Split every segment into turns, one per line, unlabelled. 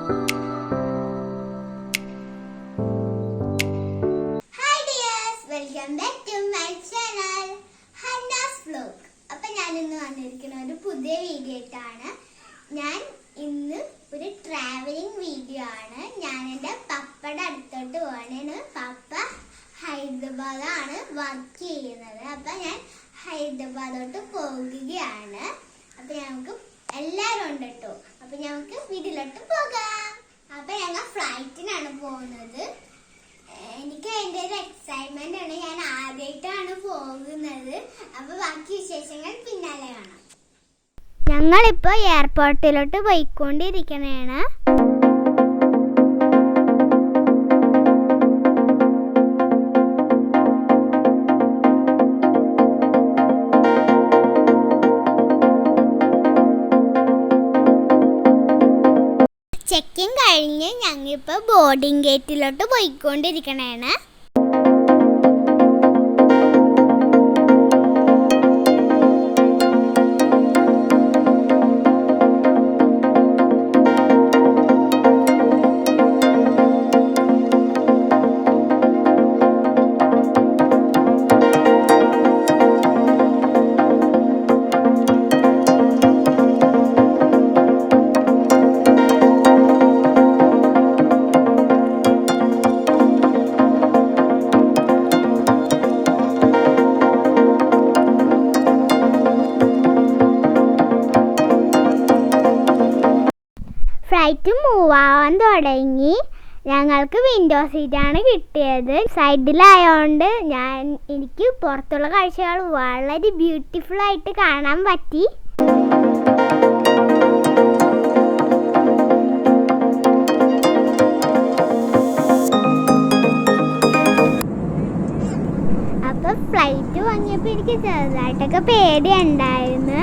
Welcome back to my channel, Hanna's Vlog. അപ്പോൾ ഞാൻ ഇന്ന് വന്നിരിക്കുന്ന ഒരു പുതിയ വീഡിയോ ആയിട്ടാണ്. ഞാൻ ഇന്ന് ഒരു ട്രാവലിംഗ് വീഡിയോ ആണ്. ഞാൻ എൻ്റെ പപ്പയുടെ അടുത്തോട്ട് പോവാണ്. പപ്പ ഹൈദരാബാദാണ് വർക്ക് ചെയ്യുന്നത്. അപ്പോൾ ഞാൻ ഹൈദരാബാദോട്ട് പോകുകയാണ്. അപ്പോൾ ഞങ്ങൾക്ക് എല്ലാവരും ഉണ്ട് കേട്ടോ. അപ്പോൾ ഞങ്ങൾക്ക് വീട്ടിലോട്ട് പോകാം. അപ്പോൾ ഞങ്ങൾ ഫ്ലൈറ്റിനാണ് പോകുന്നത്. എനിക്ക് അതിൻ്റെ ഒരു എക്സൈറ്റ്മെന്റ് ആണ്. ഞാൻ ആദ്യമായിട്ടാണ് പോകുന്നത്. അപ്പൊ ബാക്കി വിശേഷങ്ങൾ പിന്നാലെ കാണാം. ഞങ്ങളിപ്പോ എയർപോർട്ടിലോട്ട് പോയിക്കൊണ്ടിരിക്കണേണ്. ചെക്കിങ് കഴിഞ്ഞ് ഞങ്ങളിപ്പോൾ ബോർഡിംഗ് ഗേറ്റിലോട്ട് പോയിക്കൊണ്ടിരിക്കണേണ്. ഫ്ലൈറ്റ് മൂവ് ആവാൻ തുടങ്ങി. ഞങ്ങൾക്ക് വിൻഡോ സീറ്റാണ് കിട്ടിയത്. സൈഡിലായതുകൊണ്ട് എനിക്ക് പുറത്തുള്ള കാഴ്ചകൾ വളരെ ബ്യൂട്ടിഫുൾ ആയിട്ട് കാണാൻ പറ്റി. അപ്പൊ ഫ്ലൈറ്റ് വാങ്ങിയപ്പോൾ എനിക്ക് ചെറുതായിട്ടൊക്കെ പേടിയുണ്ടായിരുന്നു.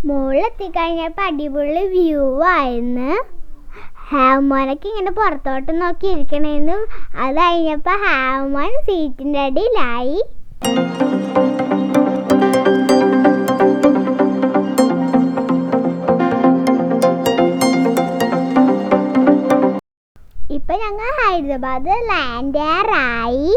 മുകളിലെത്തിക്കഴിഞ്ഞപ്പോൾ അടിപൊളി വ്യൂ ആയിരുന്നു. ഹാവ്മോനൊക്കെ ഇങ്ങനെ പുറത്തോട്ട് നോക്കി ഇരിക്കണേന്നു. അത് കഴിഞ്ഞപ്പോൾ ഹാവ്മോൻ സീറ്റിൻ്റെ അടിയിലായി. ഇപ്പം ഞങ്ങൾ ഹൈദരാബാദ് ലാൻഡ് ആയി.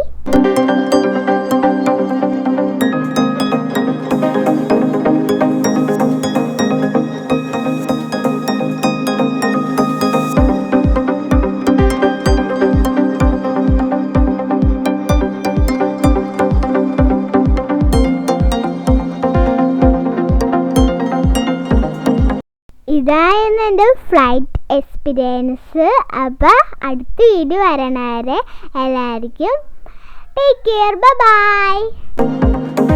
ഇതായിരുന്നു എൻ്റെ ഫ്ലൈറ്റ് എക്സ്പീരിയൻസ്. അപ്പോൾ അടുത്ത വീഡിയോ വരണവരെ എല്ലാവർക്കും ടേക്ക് കെയർ. ബൈ.